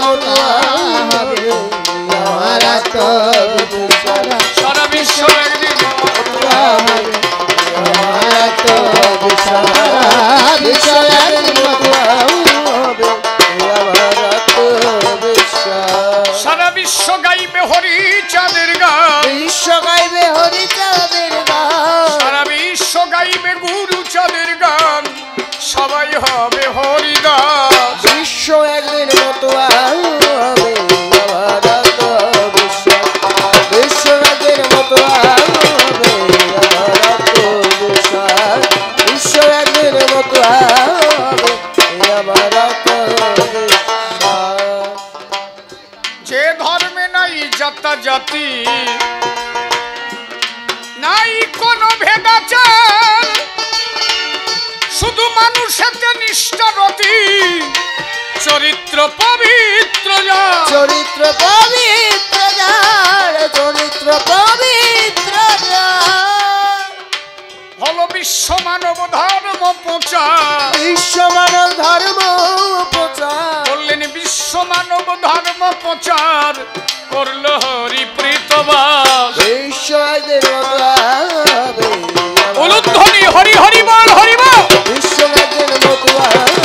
মতুয়া হবে আমার আত্মবিশ্বাস সারা বিশ্ব একদিন মতুয়া হবে আমার আত্মবিশ্বাস বিশ্ব একদিন মতুয়া হবে আমার আত্মবিশ্বাস সারা বিশ্ব গাইবে হরি চাঁদের গান বিশ্ব গাইবে হরি চাঁদের গান সারা বিশ্ব গাইবে গুরু চাঁদের গান সবাই হবে হরিদাস বিশ্ব একদিন মতুয়া হবে আমার আত্মবিশ্বাস বিশ্ব একদিন মতুয়া হবে আমার আত্মবিশ্বাস বিশ্ব একদিন মতুয়া হবে আমার আত্মবিশ্বাস যে ধর্মে নাই জাতা জাতি নাই কোনো ভেদাচার শুধু মানুষেতে নিষ্ঠারতি চরিত্র পবিত্র যার চরিত্র পবিত্র যার চরিত্র পবিত্র যার হলো বিশ্ব মানব ধর্ম প্রচার বিশ্ব মানব ধর্ম প্রচার বললেন বিশ্ব মানব ধর্ম প্রচার করলো হরি প্রীতবাস বিশ্ব একদিন মতুয়া হবে উলুধ্বনি হরি হরি বল হরি বল বিশ্ব একদিন মতুয়া হবে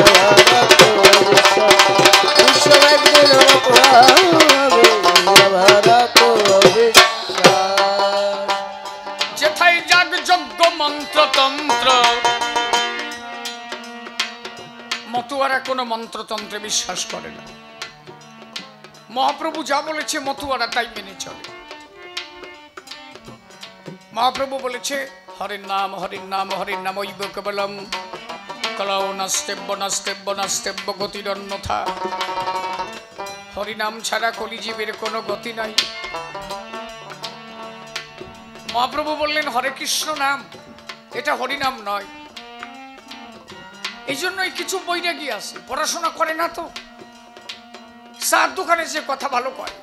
আমার আত্মবিশ্বাস বিশ্ব একদিন মতুয়া হবে আমার আত্মবিশ্বাস যেথায় যাগ যজ্ঞ মন্ত্রতন্ত্র মতুয়ারা কোনো মন্ত্রতন্ত্রে বিশ্বাস করে না মহাপ্রভু যা বলেছে মতুয়ারা তাই মেনে চলে মহাপ্রভু বলেছে হরির নাম হরির নাম হরির নাম ঐব কেবলম কলৌ নাস্তেব্য নাস্তেব্য নাস্তেব্য গতির অন্যথা হরিনাম ছাড়া কলিজীবের কোনো গতি নাই মহাপ্রভু বললেন হরে কৃষ্ণ নাম এটা হরিনাম নয় এই জন্যই কিছু বৈরাগী আছে পড়াশোনা করে না তো চার দোকানে যে কথা ভালো কয়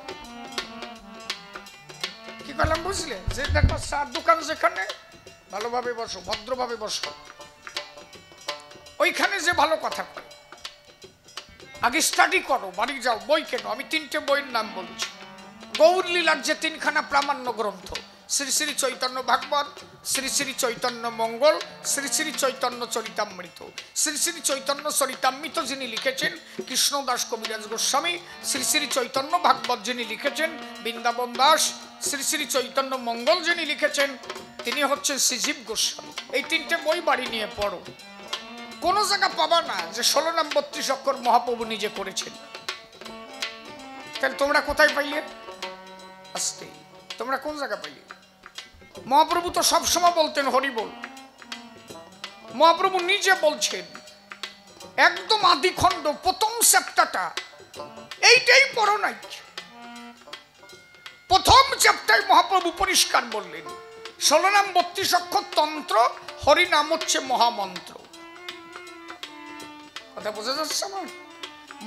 কি করলাম বুঝলে যে দেখো চার দোকান যেখানে ভালোভাবে বসো ভদ্রভাবে বসো ওইখানে যে ভালো কথা কয় আগে স্টাডি করো বাড়ি যাও বই কেন আমি 3টে বইয়ের নাম বলছি গৌর লীলার যে 3খানা প্রামাণ্য গ্রন্থ শ্রী শ্রী চৈতন্য ভাগবত শ্রী শ্রী চৈতন্য মঙ্গল শ্রী শ্রী চৈতন্য চরিতামৃত শ্রী শ্রী চৈতন্য চরিতামৃত যিনি লিখেছেন কৃষ্ণদাস কবিরাজ গোস্বামী শ্রী শ্রী চৈতন্য ভাগবত যিনি লিখেছেন বৃন্দাবন দাস শ্রী শ্রী চৈতন্য মঙ্গল যিনি লিখেছেন তিনি হচ্ছেন শ্রীজীব গোস্বামী এই 3টে বই বাড়ি নিয়ে পড়ো কোনো জায়গা পাবা না যে 16 নাম 32 অক্ষর মহাপ্রভু নিজে করেছেন তাহলে তোমরা কোথায় পাইলে আজকে তোমরা কোন জায়গা পাইলে মহাপ্রভু তো সবসময় বলতেন হরি বল মহাপ্রভু নিজে বলছেন একদম আদিখণ্ড প্রথম চ্যাপ্টারটা এইটাই পড়ো নাই প্রথম চ্যাপ্টারে মহাপ্রভু পরিষ্কার বললেন 16 নাম 32 অক্ষর তন্ত্র হরি নাম হচ্ছে মহামন্ত্র কথা বোঝা যাচ্ছে আমার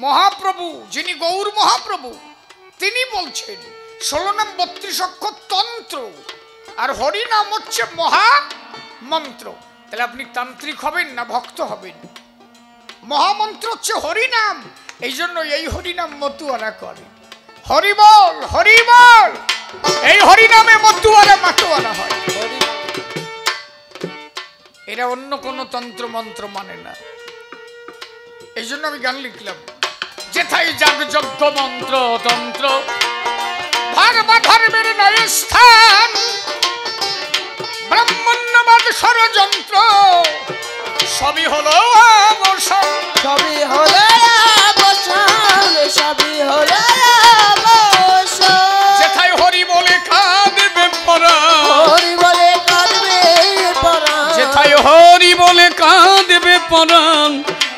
মহাপ্রভু যিনি গৌর মহাপ্রভু তিনি বলছেন 16 নাম 32 অক্ষর তন্ত্র আর হরি নাম হচ্ছে মহামন্ত্র তাহলে আপনি তান্ত্রিক হবেন না ভক্ত হবেন মহামন্ত্র হচ্ছে হরি নাম এই জন্য এই হরি নাম মতুয়ারা করে হরি বল এই হরি নামে মতুয়ারা মাতুয়ারা হয় এরা অন্য কোনো তন্ত্র মন্ত্র মানে না এই জন্য আমি গান লিখলাম যেথায় যাগ যজ্ঞ মন্ত্র তন্ত্র ধর্মের নয় স্থান ব্রাহ্মণ্যবাদ ষড়যন্ত্র সবই হলো অবসান সবই হলো অবসান সবই হলো অবসান যেথায় হরি বলে কাঁদবে পরাণ হরি বলে কাঁদবে পরাণ যেথায় হরি বলে কাঁদবে পরাণ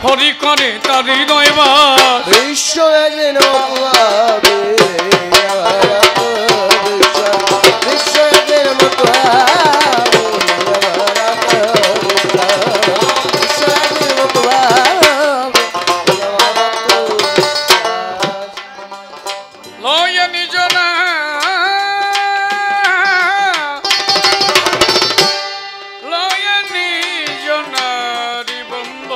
হরি করে তার হৃদয় বাস বিশ্ব একদিন মতুয়া হবে আমার আত্মবিশ্বাস বিশ্ব একদিন মতুয়া হবে আমার আত্মবিশ্বাস বিশ্ব একদিন মতুয়া হবে আমার আত্মবিশ্বাস লয় নিজ না লয় নিজ নারী বম্ব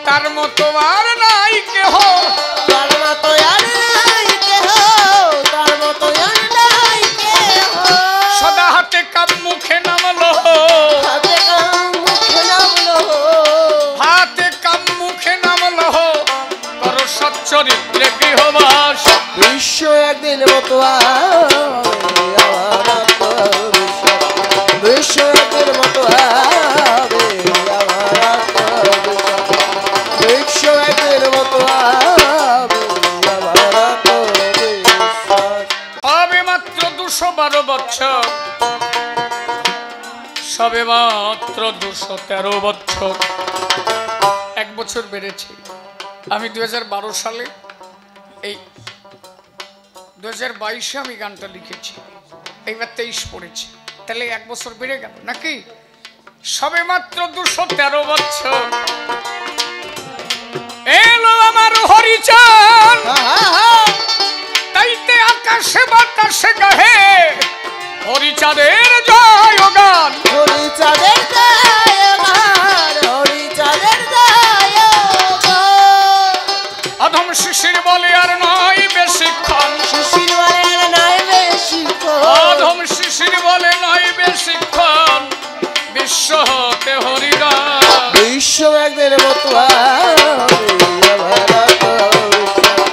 তার মতো আর নাই কেহ, তার মতো আর নাই কেহ, তার মতো আর নাই কেহ। সদা হাতে কাম মুখে নামলো, হাতে কাম মুখে নামলো, হাতে কাম মুখে নামলো, করো সচ্চরিত্রে গৃহবাস। বিশ্ব একদিন মতো হবে আমার আত্মবিশ্বাস, বিশ্ব একদিন মতো হবে আমার আত্মবিশ্বাস, বিশ্ব একদিন মতো হবে আমার আত্মবিশ্বাস। হবে মাত্র 212 বছর, সবে মাত্র 213 বছর, 1 বছর বেড়েছে। আমি 2012 সালে, এই 2022-এ আমি গানটা লিখেছি, এইবার 23 পড়েছি, তাহলে 1 বছর বেড়ে গেল নাকি? সবে মাত্র 213 বছর এলো আমার হরিচান, তাইতে আকাশে বাতাসে গাহে হরিচাঁদের জয় গান। হরিচাঁদের জয় গান, হরিচাঁদের জয় গান। অধম শিশির বলে আর নয় বেশিক্ষণ, শিশির বলে আর নয় বেশিক্ষণ, অধম শিশির বলে নয় বেশিক্ষণ, বিশ্ব হতে হরিগান। বিশ্ব একদিন মতো হবে আমার আত্মবিশ্বাস,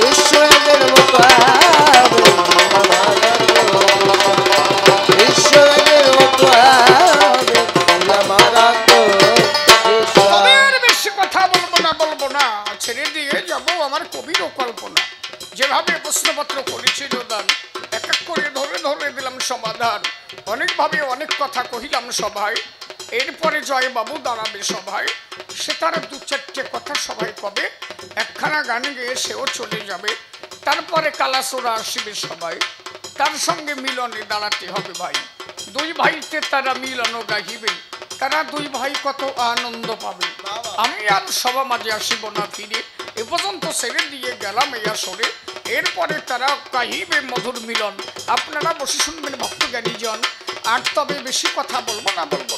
বিশ্ব একদিন মতো হবে আমার আত্মবিশ্বাস, বিশ্ব একদিন মতো হবে আমার আত্মবিশ্বাস। তবে আর বেশি কথা বলবো না, ছেড়ে দিয়ে যাবো আমার কবির কল্পনা। যেভাবে প্রশ্নপত্র করেছিল দান, এক এক করে ধরে ধরে দিলাম সমাধান। অনেকভাবে অনেক কথা কহিলাম সভায়, এরপরে জয় বাবু দাঁড়াবে সভায়, সে তার 2-4টে কথা সবাই কবে, একখানা গান গেয়ে সেও চলে যাবে। তারপরে কালাসোরা আসিবে সবাই, তার সঙ্গে মিলনে দাঁড়াতে হবে ভাই। 2 ভাইতে তারা মিলন গাহিবে, তারা 2 ভাই কত আনন্দ পাবে। আমি আর সভা মাঝে আসিব না ফিরে, এ পর্যন্ত ছেড়ে দিয়ে গেলাম এই আসরে। এরপরে তারা গাহিবে মধুর মিলন, আপনারা বসে শুনবেন ভক্ত জ্ঞানীজন। আর তবে বেশি কথা বলবো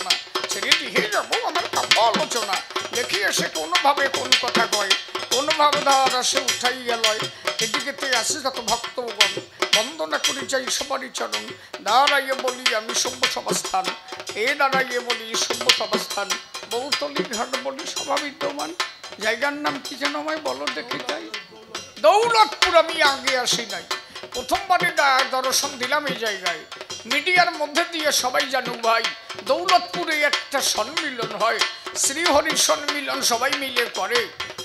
না, ছেড়ে দিয়ে যাবো আমার কাব্য আলোচনা। দেখি এসে কোনোভাবে কোন কথা কয়, কোনোভাবে ধার আসে উঠাইয়া লয়। এদিকেতে আসে যত ভক্তগণ, বন্দনা করি যাই সবারই চরণ। দাঁড়াইয়ে বলি আমি সভ্য সভাস্থান, এ দাঁড়াইয়ে বলি সভ্য সভাস্থান। বৌতলি ঘাট বলি সভা বিদ্যমান, জায়গার নাম কি যেন আমায় বলো দেখি তাই। দৌলতপুর আমি আগে আসি নাই, প্রথমবারে দর্শন দিলাম এই জায়গায়। মিডিয়ার মধ্যে দিয়ে সবাই জানুক ভাই, দৌলতপুরে একটা সম্মিলন হয়, শ্রীহরির সম্মিলন সবাই মিলে করে।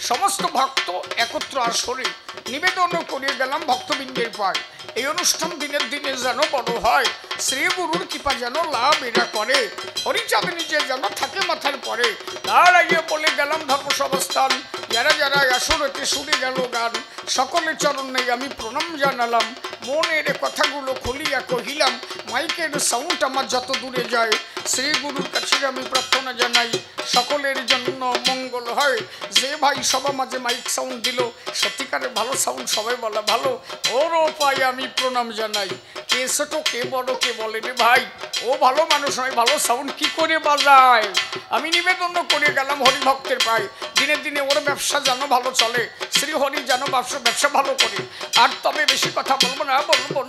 সমস্ত ভক্ত একত্র আসরে নিবেদনও করে গেলাম ভক্তবৃন্দের পায়। এই অনুষ্ঠান দিনের দিনে যেন বড় হয়, শ্রী গুরুর কৃপা যেন লাভ এরা করে, হরিচাঁদ নিজে যেন থাকে মাথার পরে। তার আগে বলে গেলাম ধর্মসভাস্থান, যারা যারা আসরেতে শুনে গেল গান, সকলে চরণে আমি প্রণাম জানালাম। মনের কথাগুলো খুলিয়া কহিলাম, মাইকের সাউন্ড আমার যত দূরে যায়, শ্রী গুরুর কাছে আমি প্রার্থনা জানাই সকলের জন্য মঙ্গল হয়। যে ভাই সবার মাঝে মাইক সাউন্ড দিল, সত্যিকারের ভালো সাউন্ড, সবাই বলা ভালো, ওরও পাই আমি প্রণাম জানাই। কে ছোট কে বড় কে বলে রে ভাই, ও ভালো মানুষ নয়, ভালো সাউন্ড কি করে বাজায়। আমি নিবেদন করে গেলাম হরিভক্তের পাই, দিনে দিনে ওর ব্যবসা যেন ভালো চলে, শ্রী হরি যেন ব্যবসা ভালো করে। আর তবে বেশি কথা বলবো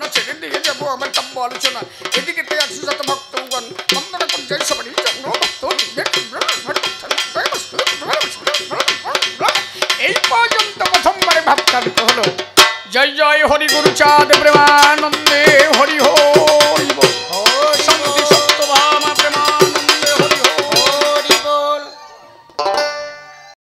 না, ছেড়ে দিয়ে যাবো আমার কাব্য আলোচনা। এদিকে আছে যত ভক্তগণ, বন্দনা করে যাই সবারই জন্য এই পর্যন্ত প্রথমবারে ভাবকান্ত হলো। জয় জয় হরি গুরু চাঁদ প্রেমানন্দে হরি হরি বল।